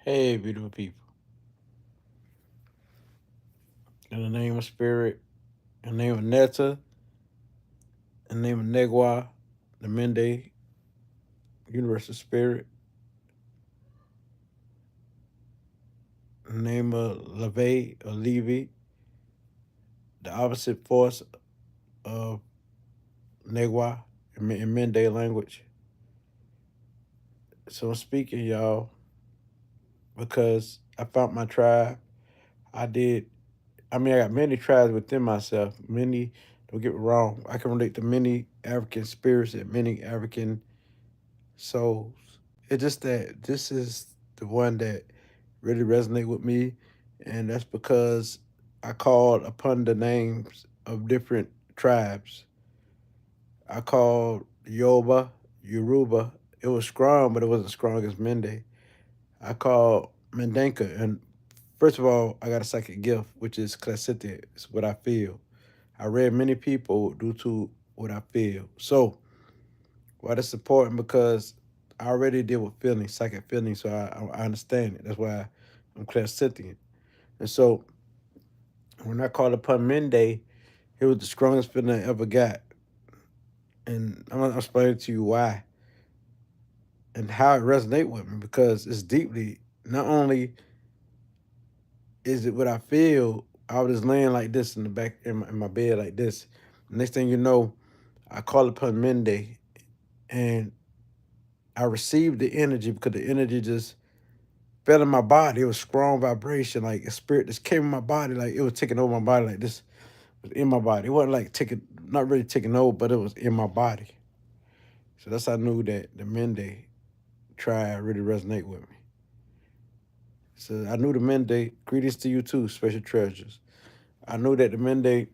Hey, beautiful people. In the name of Spirit, in the name of Netta, in the name of Negwa, the Mende, Universal Spirit, in the name of Leve or Levi, the opposite force of Negwa in Mende language. So I'm speaking, y'all, because I found my tribe. I did. I got many tribes within myself. Many, don't get me wrong, I can relate to many African spirits and many African souls. It's just that this is the one that really resonate with me, and that's because I called upon the names of different tribes. I called Yoba, Yoruba. It was strong, but it wasn't strong as Mende. I called Mendenka, and first of all, I got a psychic gift, which is classicity. It's what I feel. I read many people due to what I feel. So, why that's important because I already deal with feelings, psychic feelings, so I understand it. That's why I'm clairsentient. And so when I called upon Mende, it was the strongest feeling I ever got. And I'm gonna explain to you why and how it resonates with me because it's deeply not only is it what I feel, I was just laying like this in the back in my bed like this. Next thing you know, I called upon Mende and I received the energy because the energy just felt in my body. It was strong vibration, like a spirit just came in my body, like it was taking over my body, like this was in my body. It wasn't like taking, not really taking over, but it was in my body. So that's how I knew that the Mende tribe really resonate with me. So I knew the Mende, greetings to you too, special treasures. I knew that the Mende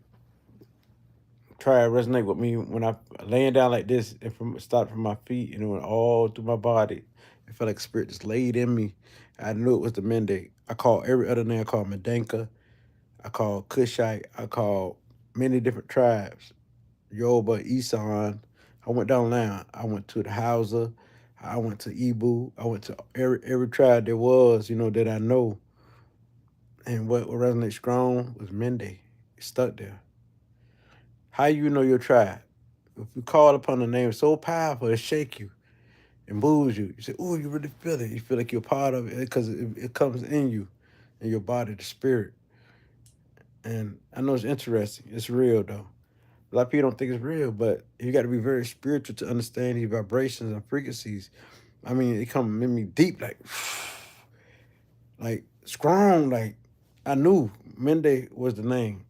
tribe resonate with me when I laying down like this and from start from my feet and it went all through my body. It felt like spirit just laid in me. I knew it was the Mende. I called every other name. I called Medenka. I called Cushite. I called many different tribes. Yoruba, Isan. I went down the line. I went to the Hausa. I went to Ibu. I went to every tribe there was, that I know. And what resonated strong was Mende. It stuck there. How you know your tribe? If you call upon the name so powerful, it shake you, it moves you. You say, "Ooh, you really feel it." You feel like you're part of it because it comes in you, in your body, the spirit. And I know it's interesting. It's real though. A lot of people don't think it's real, but you got to be very spiritual to understand these vibrations and frequencies. I mean, it come in me deep, like strong. Like I knew Mende was the name.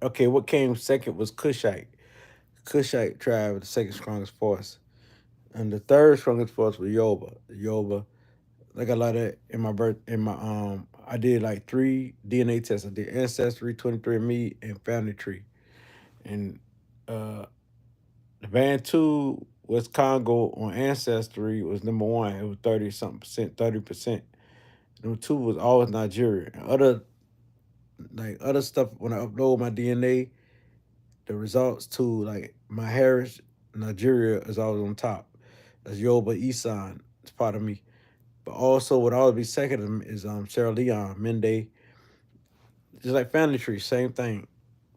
Okay, what came second was Cushite. Cushite tribe was the second strongest force. And the third strongest force was Yoba. The Yoba. Like a lot of in my birth in my I did like 3 DNA tests. I did Ancestry, 23andMe, and Family Tree. And uh the Bantu was Congo on Ancestry was number one. It was 30 something percent, 30%. Number two was always Nigeria. And other stuff when I upload my DNA, the results to like my heritage, Nigeria is always on top. That's Yoba Isan. It's part of me. But also, what always be second to them is Sierra Leone, Mende, just like Family Tree, same thing.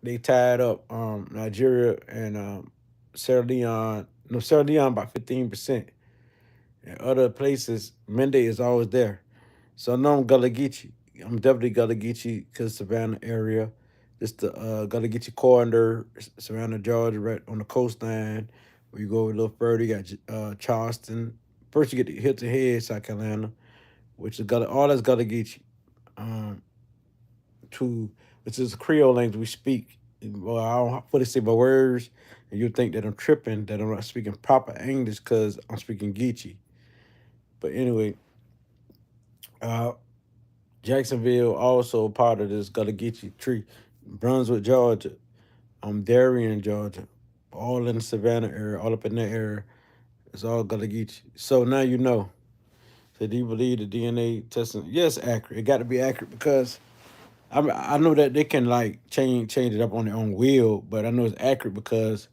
They tied up Nigeria and Sierra Leone. No, Sierra Leone about 15%. And other places, Mende is always there. So I know I'm Gullah Geechee. I'm definitely Gullah Geechee because Savannah area. It's the Gullah Geechee corridor, Savannah, Georgia, right on the coastline. Where you go a little further, you got Charleston. First, you get to Hilton Head, South Carolina, which is Gullah, all that's Gullah Geechee. Um, to which is Creole language we speak. Well, I don't fully say my words, and you think that I'm tripping, that I'm not speaking proper English because I'm speaking Geechee. But anyway, uh, Jacksonville also part of this Gullah Geechee tree. Brunswick, Georgia, Darien, Georgia, all in the Savannah area, all up in that area. It's all Gullah Geechee. So now you know. So do you believe the DNA testing? Yes, accurate. It got to be accurate because I know that they can like change it up on their own will, but I know it's accurate because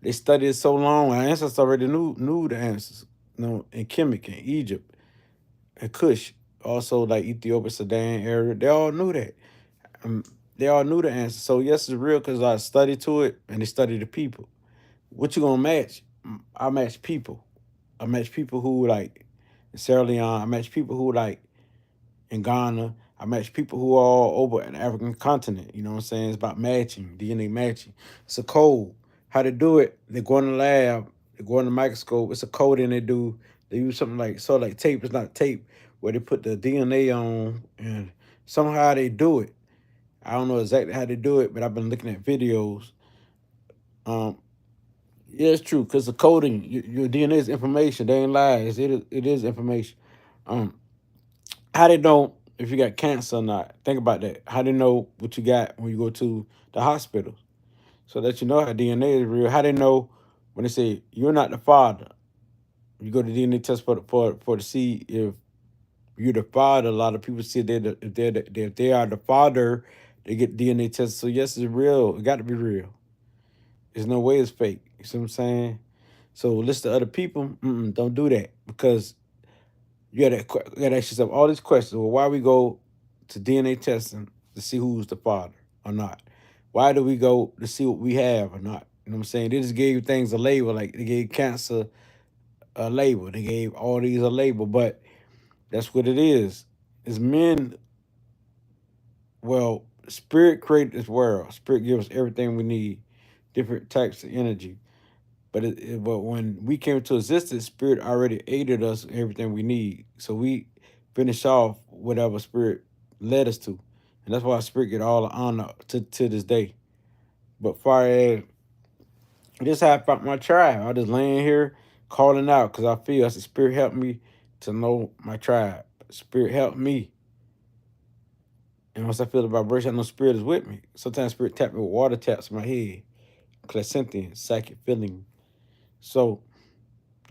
they studied it so long. Our ancestors already knew the answers. In Kemet in Egypt, and Kush, also like Ethiopia, Sudan area. They all knew that. Um, they all knew the answer. So yes, it's real because I studied to it and they study the people. What you gonna match? I match people. I match people who like in Sierra Leone. I match people who like in Ghana. I match people who are all over an African continent. You know what I'm saying? It's about matching, DNA matching. It's a code. How to do it? They go in the lab, they go in the microscope. It's a code and they do. They use something like sort of like tape. It's not tape where they put the DNA on and somehow they do it. I don't know exactly how they do it, but I've been looking at videos. Um, yeah, it's true because the coding, your DNA is information. They ain't lies. It is information. Um, how they know if you got cancer or not? Think about that. How they know what you got when you go to the hospital? So that you know how DNA is real. How they know when they say you're not the father? You go to DNA test for to see if you're the father. A lot of people say if they are the father, they get DNA tested. So yes, it's real. It got to be real. There's no way it's fake. You see what I'm saying? So listen to other people. Don't do that because you gotta ask yourself all these questions. Well, why we go to DNA testing to see who's the father or not? Why do we go to see what we have or not? You know what I'm saying? They just gave things a label, like they gave cancer a label. They gave all these a label, but that's what it is. It's men. Well, spirit created this world. Spirit gives us everything we need, different types of energy. But when we came into existence, spirit already aided us in everything we need. So we finish off whatever spirit led us to, and that's why spirit get all the honor to this day. But far as this, how I found my tribe. I just laying here calling out because I feel as the spirit helped me to know my tribe. Spirit helped me, and once I feel the vibration, I know spirit is with me. Sometimes spirit tap me with water taps in my head, clairsentient, psychic feeling. So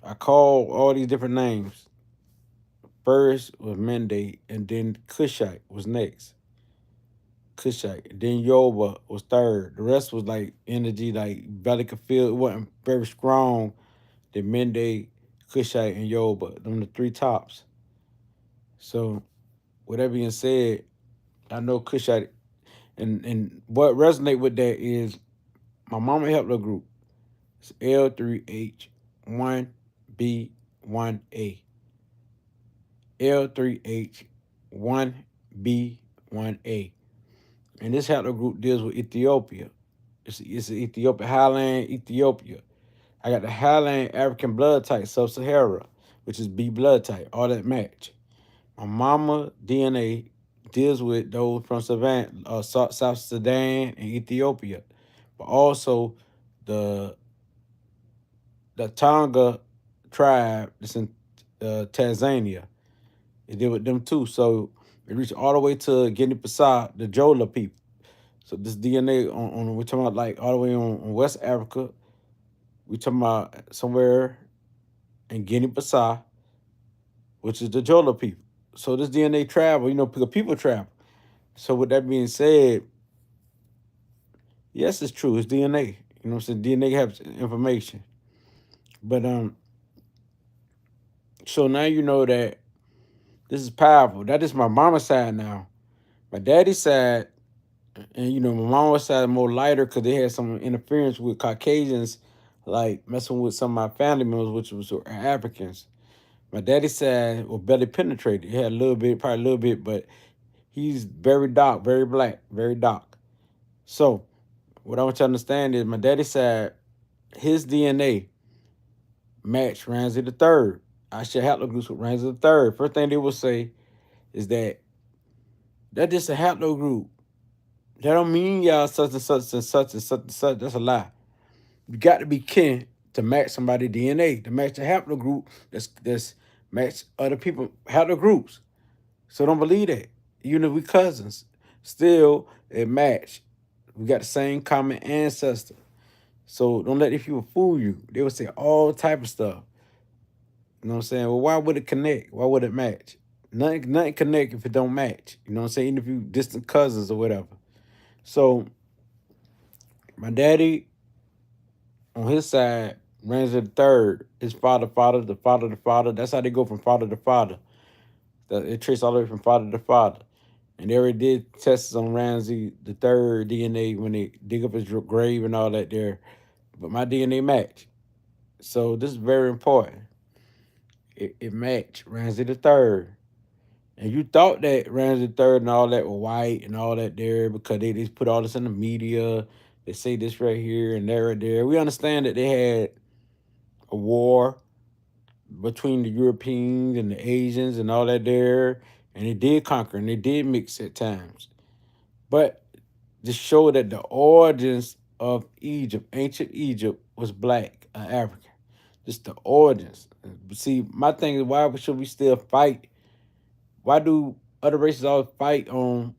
I call all these different names. First was Mende, and then Cushite was next. Cushite. Then Yoba was third. The rest was like energy, like belly could feel it wasn't very strong. Then Mende, Cushite, and Yoba. Them the three tops. So with that being said, I know Cushite and what resonate with that is my mama helped her group. It's L3H1B1A. L3H1B1A. And this haplogroup deals with Ethiopia. It's Ethiopia, Highland, Ethiopia. I got the Highland African blood type, Sub-Sahara, which is B blood type, all that match. My mama DNA deals with those from Savannah, South Sudan and Ethiopia, but also the the Tonga tribe that's in Tanzania. It did with them too. So it reached all the way to Guinea-Bissau, the Jola people. So this DNA we're talking about like all the way on West Africa. We're talking about somewhere in Guinea-Bissau, which is the Jola people. So this DNA travel, people travel. So with that being said, yes, it's true. It's DNA. You know what I'm saying? DNA has information. But so now you know that this is powerful. That is my mama's side now. My daddy's side, and my mama's side is more lighter because they had some interference with Caucasians, like messing with some of my family members, which was Africans. My daddy's side was barely penetrated. He had a little bit, probably a little bit, but he's very dark, very black, very dark. So what I want you to understand is my daddy's side, his DNA matched Ramsey the third. I should haplogroups with Ramsey the third. First thing they will say is that just a haplogroup. That don't mean y'all such and such and such and such and such. That's a lie. You got to be kin to match somebody's DNA, to match the haplogroup that's match other people haplogroups. So don't believe that. Even if we cousins, still it match. We got the same common ancestor. So don't let these people fool you. They will say all type of stuff. You know what I'm saying? Well, why would it connect? Why would it match? Nothing connect if it don't match. You know what I'm saying? Even if you distant cousins or whatever. So my daddy on his side, Ramsey the third, his father, the father. That's how they go from father to father. That it traced all the way from father to father. And they already did tests on Ramsey the third DNA when they dig up his grave and all that there. But my DNA matched. So this is very important. It matched Ramsey the third. And you thought that Ramsey the third and all that were white and all that there because they just put all this in the media. They say this right here and there right there. We understand that they had a war between the Europeans and the Asians and all that there. And they did conquer and they did mix at times. But to show that the origins of Egypt, ancient Egypt, was black, African. Just the origins. See, my thing is, why should we still fight? Why do other races always fight on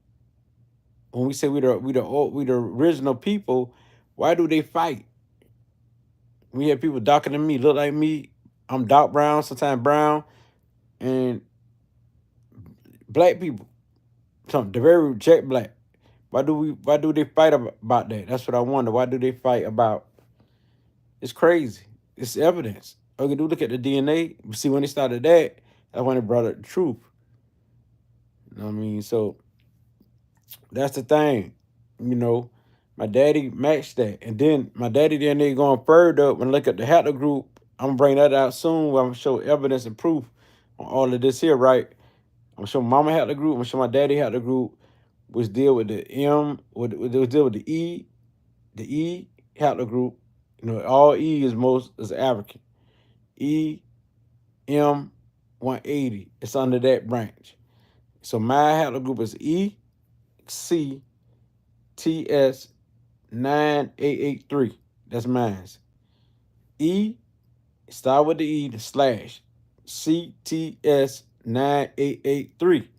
when we say we the original people? Why do they fight? We have people darker than me, look like me. I'm dark brown, sometimes brown, and black people. Some they very jet black. Why do they fight about that? That's what I wonder. Why do they fight about? It's crazy. It's evidence. Okay, do look at the DNA. See when they started that, that's when they brought up the truth. You know what I mean? So that's the thing. You know, my daddy matched that. And then my daddy then they going further when I look at the Hatter group. I'm gonna bring that out soon where I'm gonna show evidence and proof on all of this here, right? I'm gonna show Mama Hatter group, I'm gonna show my daddy Hatter group, which deal with the M, which deal with the E Hatter group. You know, all E is African. E M 180. It's under that branch. So my Hatter group is E C T S 9883. That's mine. E, start with the E, the slash. CTS 9883.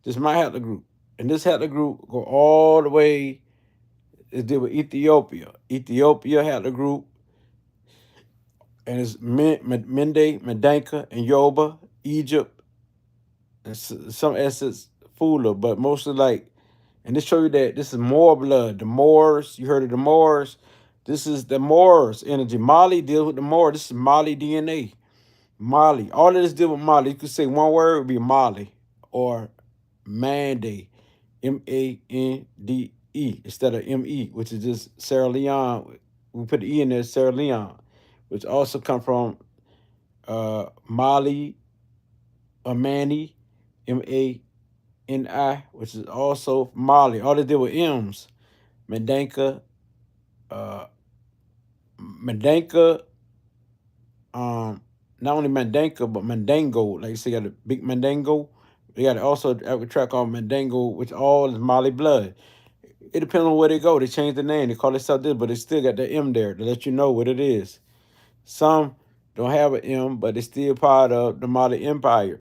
This is my Hatter group. And this Hatter group go all the way, it's deal with Ethiopia. Ethiopia Hatter group. And it's Mende, Medanka, and Yoba, Egypt, and some essence Fula, but mostly like, and this show you that this is Moor blood. The Moors, you heard of the Moors. This is the Moors energy. Mali deals with the Moor. This is Mali DNA. Mali. All of this deal with Mali. You could say one word would be Mali or Mande. Mande instead of ME, which is just Sierra Leone. We put the E in there, Sierra Leone, which also come from Mali or Mani, Mani, which is also Mali. All they did with M's. Medanka, uh, Medanka, not only Mandanka, but Mandango. Like you say, you got a big Mandango. They got also a track called Mandango, which all is Mali blood. It depends on where they go. They change the name. They call themselves this, but they still got the M there to let you know what it is. Some don't have an M, but they still part of the Mali Empire.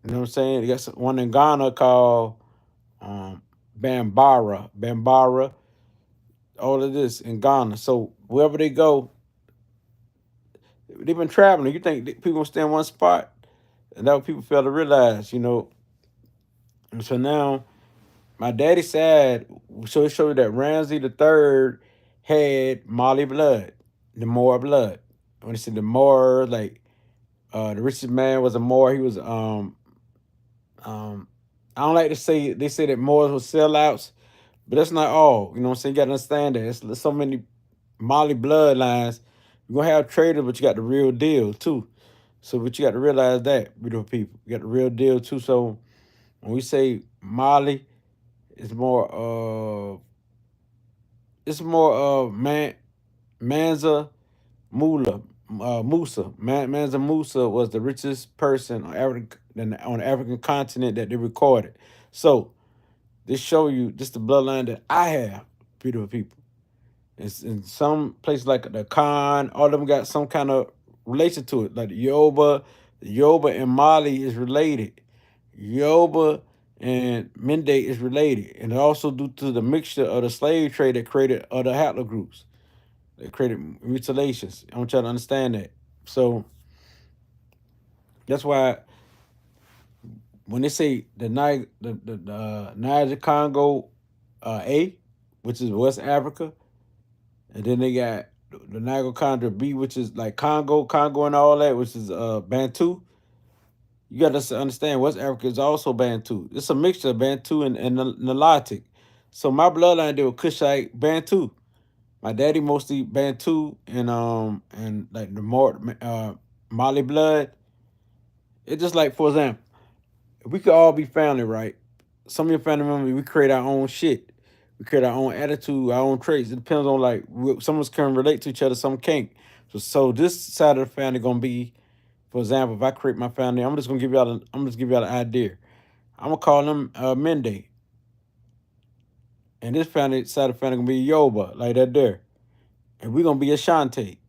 You know what I'm saying? They got one in Ghana called Bambara. Bambara. All of this in Ghana. So wherever they go, they've been traveling. You think people stay in one spot? And that's what people fail to realize, you know. And so now, my daddy said, so it showed that Ramsey the third had Mali blood, the Moor blood. When they said the Moor, like the richest man was a Moor. He was I don't like to say they say that Moors were sellouts, but that's not all. You know what I'm saying? You gotta understand that. It's so many Mali bloodlines. You're gonna have traders, but you got the real deal too. So but you got to realize that, beautiful people. You got the real deal too. So when we say Mali, it's more Mansa Mula Mansa Musa was the richest person on the African continent that they recorded. So this show you just the bloodline that I have, beautiful people. It's in some places like the Khan, all of them got some kind of relation to it. Like the Yoba and Mali is related. Yoba and Mende is related. And also due to the mixture of the slave trade that created other haplogroups. Groups. They created mutilations. I want y'all to understand that. So that's why when they say the Niger Congo A, which is West Africa, and then they got the Niger Congo B, which is like Congo and all that, which is Bantu. You got to understand West Africa is also Bantu. It's a mixture of Bantu and Nilotic. So my bloodline deal with Kushite Bantu. My daddy mostly Bantu and like the more Mali blood. It's just like, for example, if we could all be family, right? Some of your family members, we create our own shit. We create our own attitude, our own traits. It depends on like some of us can relate to each other, some can't. So this side of the family gonna be, for example, if I create my family, I'm just give y'all an idea. I'm gonna call them Mende, and this family side of the family gonna be Yoba, like that there, and we gonna be Ashanti.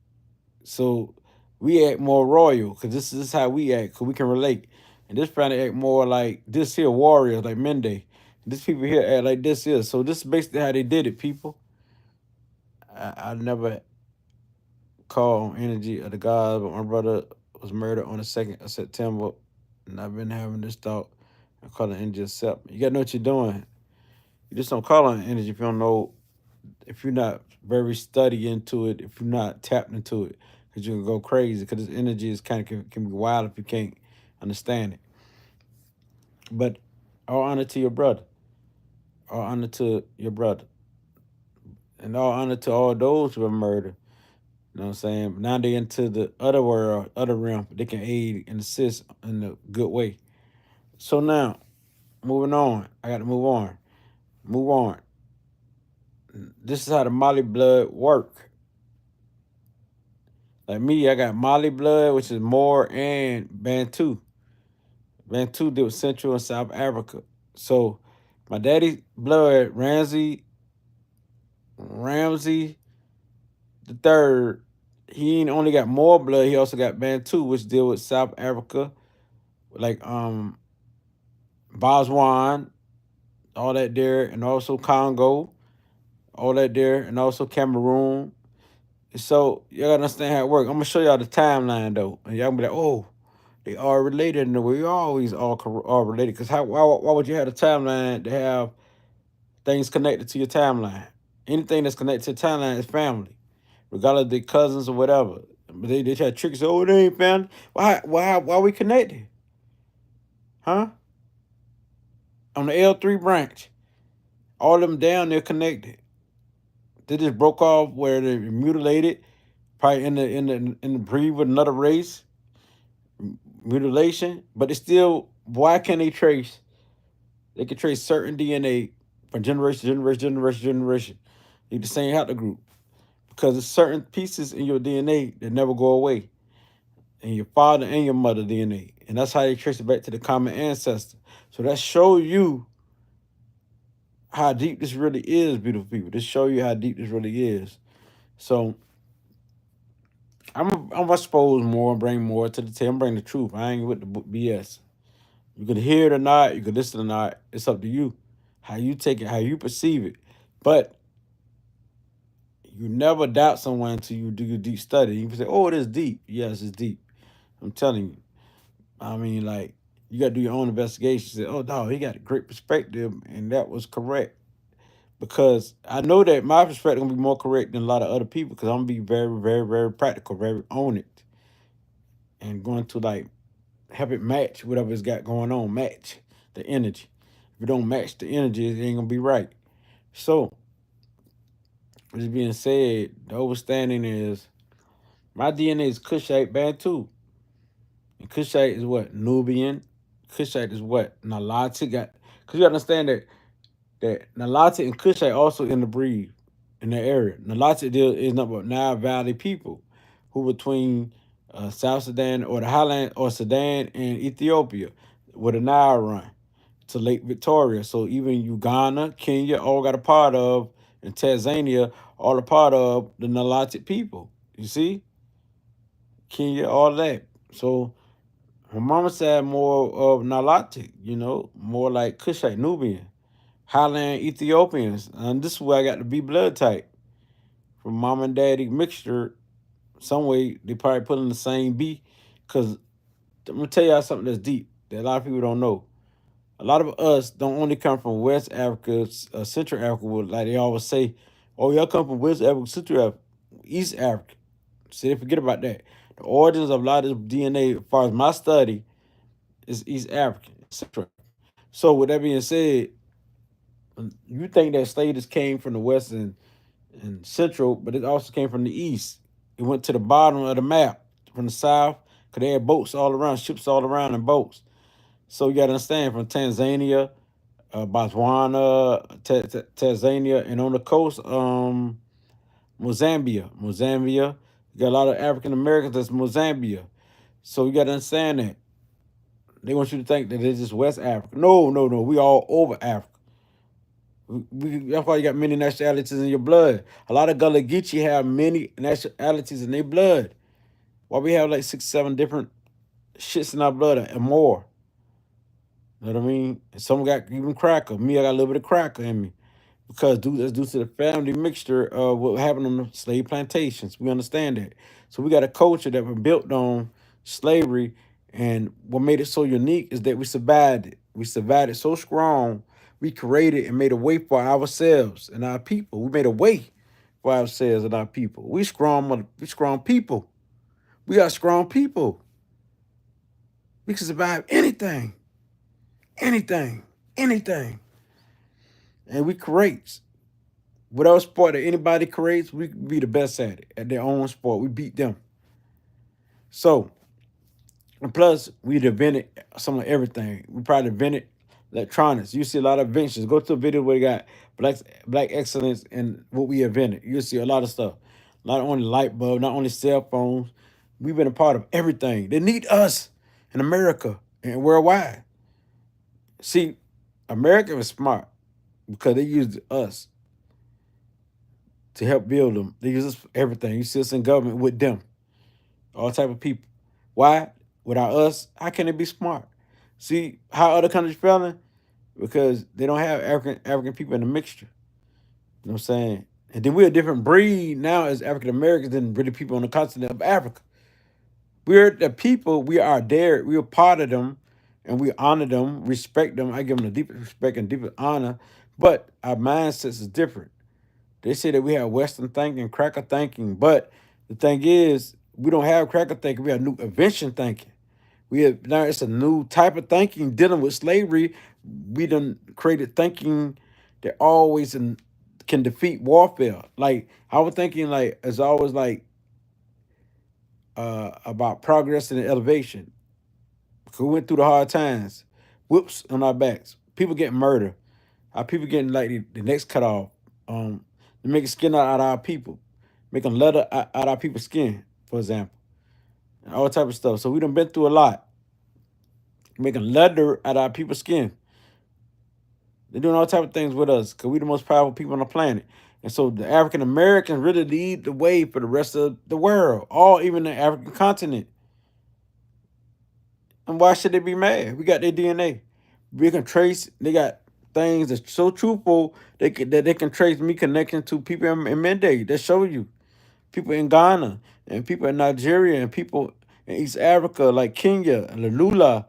So we act more royal because this is how we act because we can relate. And this family act more like this here warriors like Mende. This people here act like this here. So this is basically how they did it, people. I never call on energy of the gods, but my brother was murdered on the 2nd of September. And I've been having this thought. I call it energy accept. You gotta know what you're doing. You just don't call on energy if you don't know, if you're not very studied into it, if you're not tapped into it, because you can go crazy. Because this energy is kind of can be wild if you can't understand it. But all honor to your brother, all honor to your brother, and all honor to all those who were murdered. You know what I'm saying? Now they into the other world, other realm. They can aid and assist in a good way. So now, moving on. I got to move on. Move on. This is how the Mali blood work. Like me, I got Mali blood, which is Moor and Bantu. Bantu did with Central and South Africa. So my daddy's blood, Ramsey the third, he ain't only got more blood, he also got Bantu, which deal with South Africa, like Botswana, all that there, and also Congo, all that there, and also Cameroon. So y'all gotta understand how it works. I'm gonna show y'all the timeline though, and y'all gonna be like, oh, they are related, and we always all related. Cause why would you have a timeline to have things connected to your timeline? Anything that's connected to your timeline is family, regardless of their cousins or whatever. But they try to trick us. Oh, they ain't family. Why we connected? Huh? On the L3 branch, all of them down there connected. They just broke off where they mutilated, probably in the breed with another race, mutilation. But it's still, why can't they trace? They can trace certain DNA from generation to generation, generation, generation. They the same haplogroup because there's certain pieces in your DNA that never go away, in your father and your mother DNA, and that's how they trace it back to the common ancestor. So that shows you how deep this really is, beautiful people. This show you how deep this really is. So I'm expose more, bring more to the table. I'm bringing the truth. I ain't with the BS. You could hear it or not. You could listen or not. It's up to you. How you take it, how you perceive it. But you never doubt someone until you do your deep study. You can say, oh, it is deep. Yes, it's deep. I'm telling you. I mean, like, you got to do your own investigation. Say, oh, dog, he got a great perspective, and that was correct. Because I know that my perspective gonna be more correct than a lot of other people. Because I'm gonna be very, very, very practical, very on it, and going to like have it match whatever it's got going on. Match the energy. If it don't match the energy, it ain't gonna be right. So, with this being said, the overstanding is my DNA is Kushite Bantu, and Kushite is what Nubian. Kushite is what Nalati got. Because you understand that Nalati and Kushite also in the breed in the area. Nalati deal is not about Nile Valley people who between South Sudan or the Highland or Sudan and Ethiopia where the Nile run to Lake Victoria. So even Uganda, Kenya, all got a part of, and Tanzania, all a part of the Nilotic people. You see? Kenya, all that. So my mama said more of Nilotic, more like Kushite, Nubian. Highland Ethiopians. And this is where I got the B blood type. From mom and daddy mixture, some way they probably put in the same B. Because I'm going to tell y'all something that's deep that a lot of people don't know. A lot of us don't only come from West Africa, Central Africa, like they always say, oh, y'all come from West Africa, Central Africa, East Africa. See, they forget about that. The origins of a lot of this DNA, as far as my study, It's East African, Central. So with that being said, you think that slaves came from the West and Central, but it also came from the East. It went to the bottom of the map from the South because they had boats all around, ships all around, and boats. So you got to understand from Tanzania, Botswana, Tanzania, and on the coast, Mozambique. You got a lot of African Americans that's Mozambique. So you got to understand that. They want you to think that it's just West Africa. No, no, no. We all over Africa. That's why you got many nationalities in your blood. A lot of Gullah Geechee have many nationalities in their blood. Why we have like 6, 7 different shits in our blood and more. You know what I mean? And some got even cracker. Me, I got a little bit of cracker in me. Because that's due to the family mixture of what happened on the slave plantations. We understand that. So we got a culture that was built on slavery, and what made it so unique is that we survived it. We survived it so strong. We created and made a way for ourselves and our people. We made a way for ourselves and our people. We strong people. We are strong people. We can survive anything, anything, anything, and we create. Whatever sport that anybody creates, we can be the best at it, at their own sport. We beat them. So, and plus, we invented some of everything. We probably invented electronics. You see a lot of inventions. Go to a video where they got black excellence and what we invented. You'll see a lot of stuff. Not only light bulb, not only cell phones. We've been a part of everything. They need us in America and worldwide. See, America is smart because they used us to help build them. They use us for everything. You see us in government with them, all type of people. Why? Without us, how can it be smart? See how other countries failing? Because they don't have African people in the mixture. You know what I'm saying? And then we're a different breed now as African Americans than really people on the continent of Africa. We're the people, we are there, we are part of them, and we honor them, respect them. I give them the deepest respect and deepest honor, but our mindsets is different. They say that we have Western thinking, cracker thinking, but the thing is, we don't have cracker thinking. We have new invention thinking. We have now it's a new type of thinking dealing with slavery. We done created thinking that always can defeat warfare. Like our thinking, like is always like about progress and elevation. Because we went through the hard times, whoops on our backs. People getting murdered. Our people getting like the necks cut off. They making skin out of our people, making leather out of our people's skin, for example, and all type of stuff. So we done been through a lot, making leather out of our people's skin. They're doing all type of things with us because we the most powerful people on the planet. And so the African Americans really lead the way for the rest of the world, all even the African continent. And why should they be mad? We got their DNA. We can trace. They got things that's so truthful that they can trace me connecting to people in Mende. That show you people in Ghana and people in Nigeria and people in East Africa like Kenya and Lula,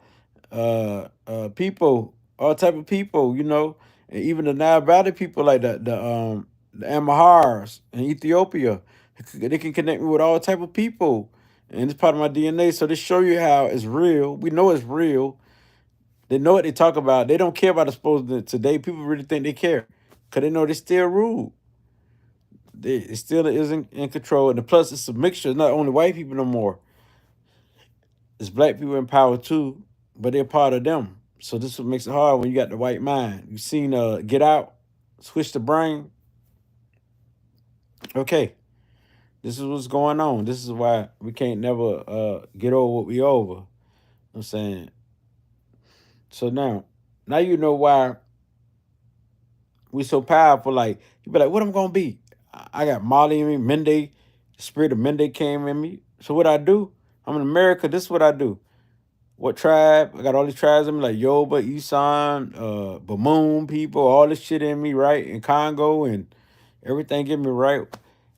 people, all type of people, and even the Nile Valley people like the Amhars in Ethiopia. They can connect me with all type of people, and it's part of my DNA. So they show you how it's real. We know it's real. They know what they talk about. They don't care about exposing it today. People really think they care because they know they still rule. It still isn't in control. And plus, it's a mixture. It's not only white people no more. It's black people in power too, but they're part of them. So this is what makes it hard when you got the white mind. You seen Get Out, Switch the Brain. Okay, this is what's going on. This is why we can't never get over what we over. You know what I'm saying? So now you know why we so powerful. Like you be like, what I'm gonna be? I got Molly in me, Mende, the spirit of Mende came in me. So what I do? I'm in America. This is what I do. What tribe? I got all these tribes in me, like Yoba, Isan, Bamoon people, all this shit in me, right? In Congo and everything in me, right?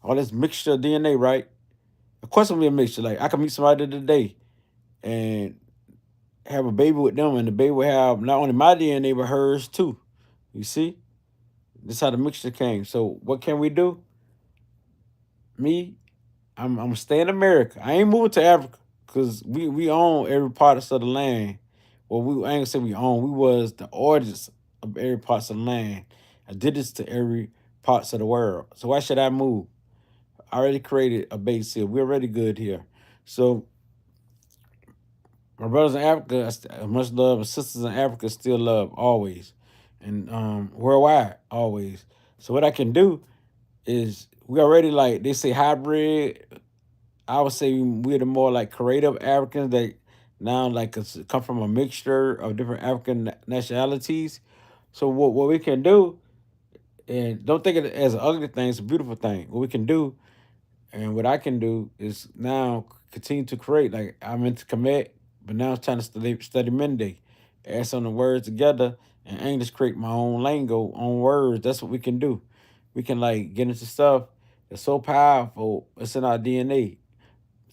All this mixture of DNA, right? Of course I'm gonna be a mixture. Like I can meet somebody today and have a baby with them, and the baby will have not only my DNA but hers too. You see? This is how the mixture came. So what can we do? Me, I'm staying in America. I ain't moving to Africa because we own every part of the land. Well, I ain't gonna say we own. We was the origins of every parts of the land. I did this to every parts of the world. So why should I move? I already created a base here. We're already good here. So my brothers in Africa, much love. My sisters in Africa, still love always, and worldwide always. So what I can do is we already like they say hybrid. I would say we're the more like creative Africans that now like come from a mixture of different African nationalities. So what we can do, and don't think of it as an ugly thing, it's a beautiful thing. What we can do and what I can do is now continue to create. Like I'm into commit, but now I'm trying to study Mende, add some of the words together, and English create my own lingo, own words. That's what we can do. We can like get into stuff that's so powerful. It's in our DNA.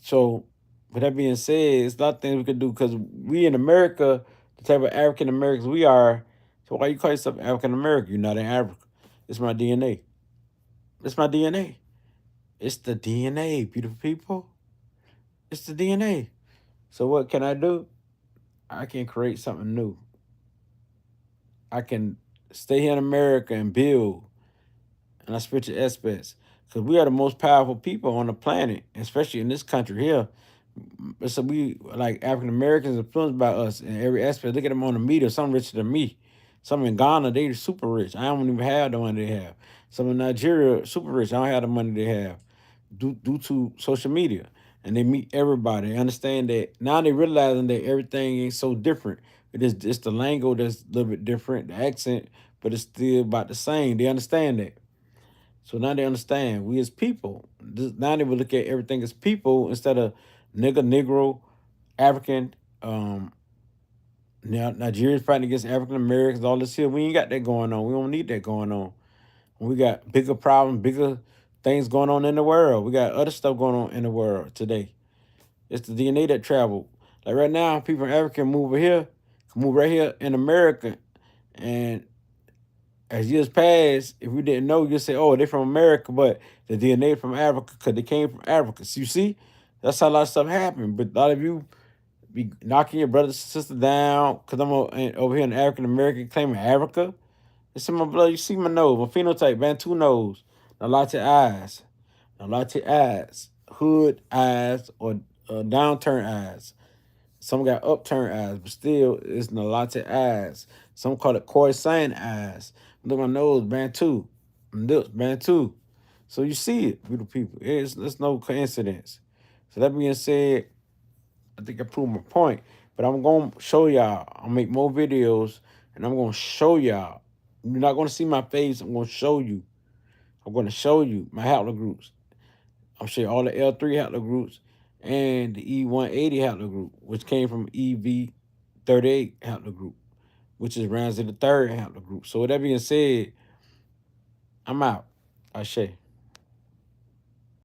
So, with that being said, it's not things we can do because we in America, the type of African Americans we are. So why you call yourself African American? You're not in Africa. It's my DNA. It's my DNA. It's the DNA, beautiful people. It's the DNA. So what can I do? I can create something new. I can stay here in America and build in our spiritual aspects. Because we are the most powerful people on the planet, especially in this country here. So we like African Americans influenced by us in every aspect. Look at them on the media. Some richer than me. Some in Ghana, they super rich. I don't even have the money they have. Some in Nigeria, super rich. I don't have the money they have due to social media. And they meet everybody. They understand that now they realizing that everything ain't so different. It's the lingo that's a little bit different, the accent, but it's still about the same. They understand that. So now they understand we as people. Now they will look at everything as people instead of nigga, Negro, African. Now Nigerians fighting against African Americans, all this here. We ain't got that going on. We don't need that going on. We got bigger problems, bigger things going on in the world. We got other stuff going on in the world today. It's the DNA that travel. Like right now, people in Africa can move over here, can move right here in America, and as years pass, if we didn't know, you'd say, "Oh, they're from America," but the DNA from Africa because they came from Africa. So you see, that's how a lot of stuff happened. But a lot of you be knocking your brother and sister down because I'm over here in African American claiming Africa. It's in my blood. You see my nose, my phenotype, Bantu nose, a lot of eyes, a lot of eyes, hood eyes or downturned eyes. Some got upturned eyes, but still, it's Nalate eyes. Some call it Khoisan eyes. Look at my nose, Bantu. My lips, Bantu. So you see it, beautiful people. It's no coincidence. So that being said, I think I proved my point. But I'm going to show y'all. I'll make more videos, and I'm going to show y'all. You're not going to see my face. I'm going to show you. I'm going to show you my haplogroups. I'm showing all the L3 haplogroups and the E180 haplogroup, which came from EV38 haplogroup, which is Ramsey the third haplogroup. So with that being said, I'm out. Ashe.